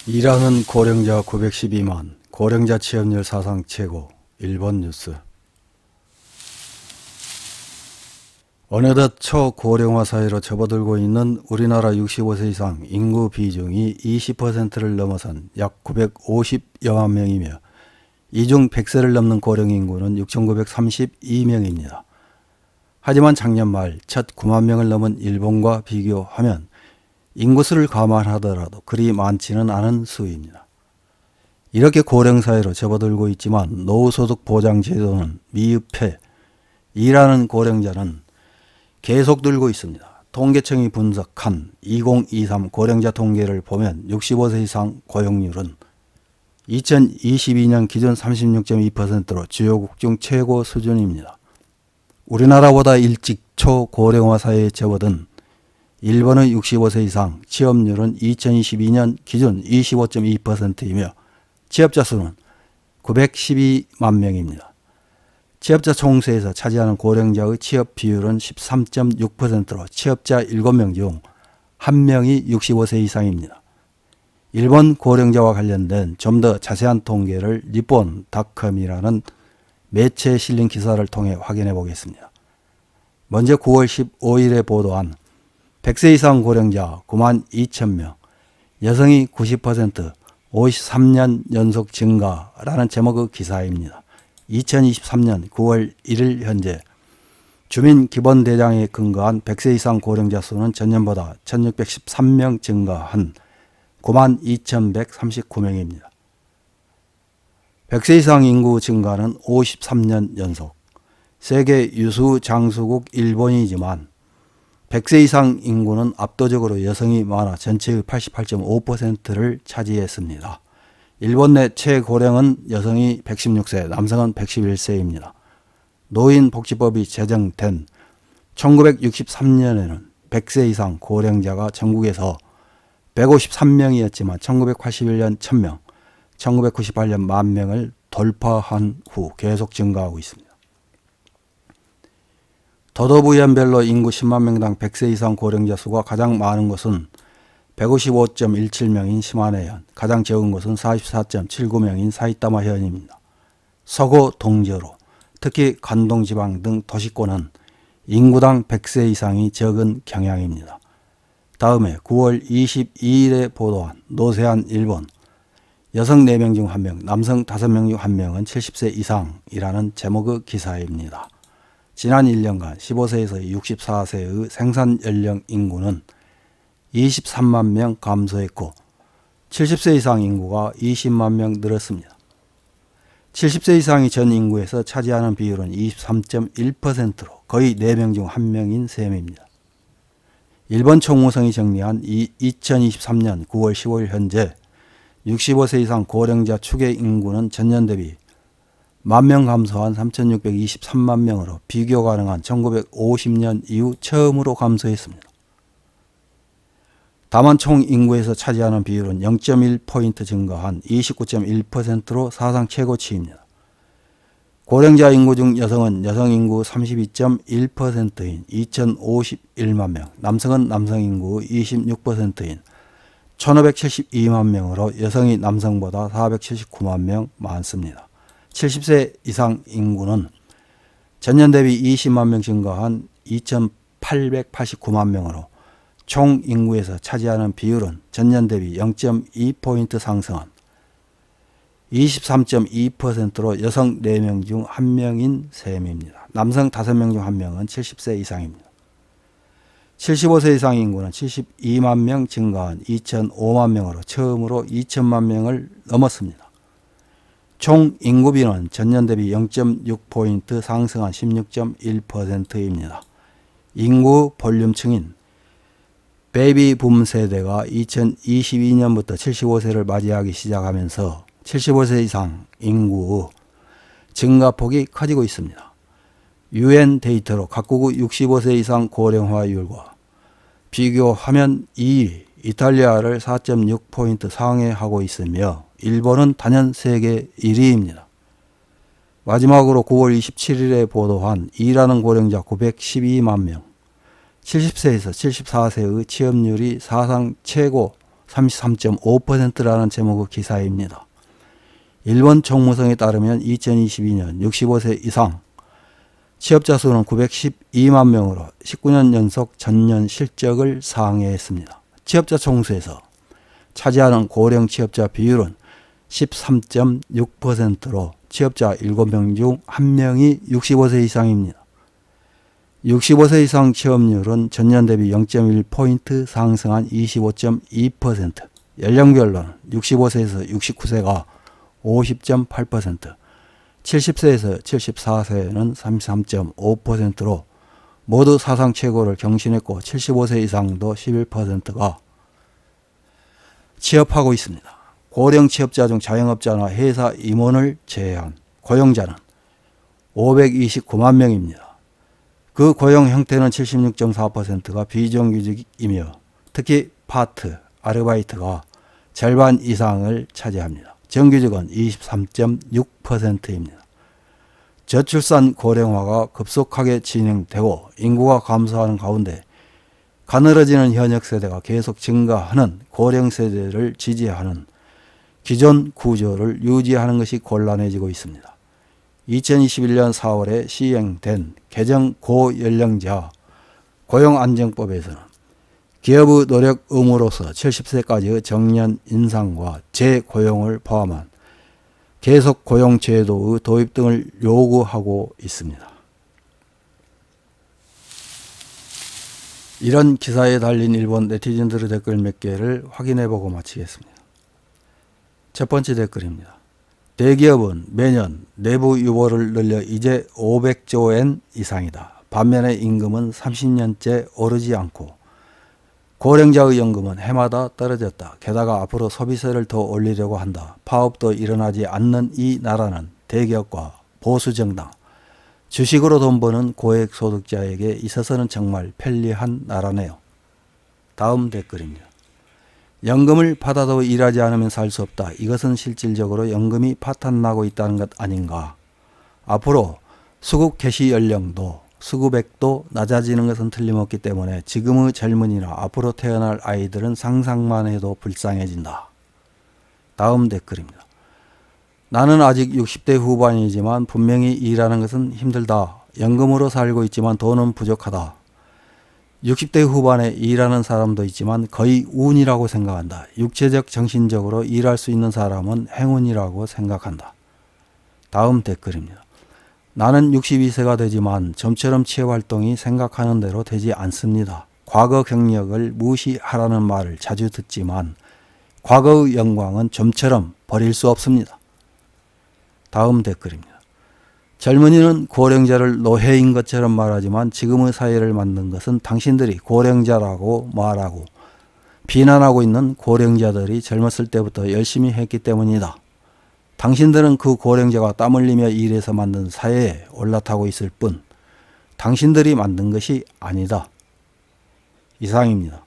일하는 고령자 912만, 고령자 취업률 사상 최고. 일본 뉴스. 어느덧 초고령화 사회로 접어들고 있는 우리나라 65세 이상 인구 비중이 20%를 넘어선 약 950여만 명이며, 이중 100세를 넘는 고령 인구는 6,932명입니다. 하지만 작년 말 첫 9만 명을 넘은 일본과 비교하면 인구수를 감안하더라도 그리 많지는 않은 수입니다. 이렇게 고령사회로 접어들고 있지만 노후소득 보장제도는 미흡해 일하는 고령자는 계속 늘고 있습니다. 통계청이 분석한 2023 고령자 통계를 보면 65세 이상 고용률은 2022년 기준 36.2%로 주요국 중 최고 수준입니다. 우리나라보다 일찍 초고령화 사회에 접어든 일본의 65세 이상 취업률은 2022년 기준 25.2%이며 취업자 수는 912만 명입니다. 취업자 총수에서 차지하는 고령자의 취업 비율은 13.6%로 취업자 7명 중 1명이 65세 이상입니다. 일본 고령자와 관련된 좀 더 자세한 통계를 니폰닷컴이라는 매체에 실린 기사를 통해 확인해 보겠습니다. 먼저 9월 15일에 보도한 100세 이상 고령자 9만 2천 명, 여성이 90%, 53년 연속 증가라는 제목의 기사입니다. 2023년 9월 1일 현재 주민기본대장에 근거한 100세 이상 고령자 수는 전년보다 1613명 증가한 9만 2139명입니다. 100세 이상 인구 증가는 53년 연속. 세계 유수 장수국 일본이지만 100세 이상 인구는 압도적으로 여성이 많아 전체의 88.5%를 차지했습니다. 일본 내 최고령은 여성이 116세, 남성은 111세입니다. 노인복지법이 제정된 1963년에는 100세 이상 고령자가 전국에서 153명이었지만 1981년 1000명, 1998년 10,000명을 돌파한 후 계속 증가하고 있습니다. 도도부현별로 인구 10만 명당 100세 이상 고령자 수가 가장 많은 곳은 155.17명인 시마네현, 가장 적은 곳은 44.79명인 사이타마현입니다. 서구 동저로, 특히 관동지방 등 도시권은 인구당 100세 이상이 적은 경향입니다. 다음에 9월 22일에 보도한 노세한 일본, 여성 4명 중 1명, 남성 5명 중 1명은 70세 이상이라는 제목의 기사입니다. 지난 1년간 15세에서 64세의 생산 연령 인구는 23만 명 감소했고 70세 이상 인구가 20만 명 늘었습니다. 70세 이상이 전 인구에서 차지하는 비율은 23.1%로 거의 4명 중 1명인 셈입니다. 일본 총무성이 정리한 2023년 9월 15일 현재 65세 이상 고령자 추계 인구는 전년 대비 10,000명 감소한 3,623만 명으로 비교 가능한 1950년 이후 처음으로 감소했습니다. 다만 총 인구에서 차지하는 비율은 0.1포인트 증가한 29.1%로 사상 최고치입니다. 고령자 인구 중 여성은 여성 인구 32.1%인 2,051만 명, 남성은 남성 인구 26%인 1,572만 명으로 여성이 남성보다 479만 명 많습니다. 70세 이상 인구는 전년 대비 20만 명 증가한 2,889만 명으로 총 인구에서 차지하는 비율은 전년 대비 0.2포인트 상승한 23.2%로 여성 4명 중 1명인 셈입니다. 남성 5명 중 1명은 70세 이상입니다. 75세 이상 인구는 72만 명 증가한 2,005만 명으로 처음으로 2천만 명을 넘었습니다. 총 인구비는 전년 대비 0.6포인트 상승한 16.1%입니다. 인구 볼륨층인 베이비붐 세대가 2022년부터 75세를 맞이하기 시작하면서 75세 이상 인구 증가폭이 커지고 있습니다. UN 데이터로 각국의 65세 이상 고령화율과 비교하면 2위 이탈리아를 4.6포인트 상회하고 있으며 일본은 단연 세계 1위입니다. 마지막으로 9월 27일에 보도한 일하는 고령자 912만 명, 70세에서 74세의 취업률이 사상 최고 33.5%라는 제목의 기사입니다. 일본 총무성에 따르면 2022년 65세 이상 취업자 수는 912만 명으로 19년 연속 전년 실적을 상회했습니다. 취업자 총수에서 차지하는 고령 취업자 비율은 13.6%로 취업자 7명 중 1명이 65세 이상입니다. 65세 이상 취업률은 전년 대비 0.1포인트 상승한 25.2%, 연령별로는 65세에서 69세가 50.8%, 70세에서 74세는 33.5%로 모두 사상 최고를 경신했고 75세 이상도 11%가 취업하고 있습니다. 고령 취업자 중 자영업자나 회사 임원을 제외한 고용자는 529만 명입니다. 그 고용 형태는 76.4%가 비정규직이며 특히 파트, 아르바이트가 절반 이상을 차지합니다. 정규직은 23.6%입니다. 저출산 고령화가 급속하게 진행되고 인구가 감소하는 가운데 가늘어지는 현역 세대가 계속 증가하는 고령 세대를 지지하는 기존 구조를 유지하는 것이 곤란해지고 있습니다. 2021년 4월에 시행된 개정 고연령자 고용안정법에서는 기업의 노력 의무로서 70세까지의 정년 인상과 재고용을 포함한 계속 고용 제도의 도입 등을 요구하고 있습니다. 이런 기사에 달린 일본 네티즌들의 댓글 몇 개를 확인해보고 마치겠습니다. 첫 번째 댓글입니다. 대기업은 매년 내부 유보를 늘려 이제 500조엔 이상이다. 반면에 임금은 30년째 오르지 않고 고령자의 연금은 해마다 떨어졌다. 게다가 앞으로 소비세를 더 올리려고 한다. 파업도 일어나지 않는 이 나라는 대기업과 보수정당, 주식으로 돈 버는 고액소득자에게 있어서는 정말 편리한 나라네요. 다음 댓글입니다. 연금을 받아도 일하지 않으면 살 수 없다. 이것은 실질적으로 연금이 파탄나고 있다는 것 아닌가. 앞으로 수급 개시 연령도 수급액도 낮아지는 것은 틀림없기 때문에 지금의 젊은이나 앞으로 태어날 아이들은 상상만 해도 불쌍해진다. 다음 댓글입니다. 나는 아직 60대 후반이지만 분명히 일하는 것은 힘들다. 연금으로 살고 있지만 돈은 부족하다. 60대 후반에 일하는 사람도 있지만 거의 운이라고 생각한다. 육체적, 정신적으로 일할 수 있는 사람은 행운이라고 생각한다. 다음 댓글입니다. 나는 62세가 되지만 좀처럼 취업활동이 생각하는 대로 되지 않습니다. 과거 경력을 무시하라는 말을 자주 듣지만 과거의 영광은 좀처럼 버릴 수 없습니다. 다음 댓글입니다. 젊은이는 고령자를 노예인 것처럼 말하지만 지금의 사회를 만든 것은 당신들이 고령자라고 말하고 비난하고 있는 고령자들이 젊었을 때부터 열심히 했기 때문이다. 당신들은 그 고령자가 땀 흘리며 일해서 만든 사회에 올라타고 있을 뿐 당신들이 만든 것이 아니다. 이상입니다.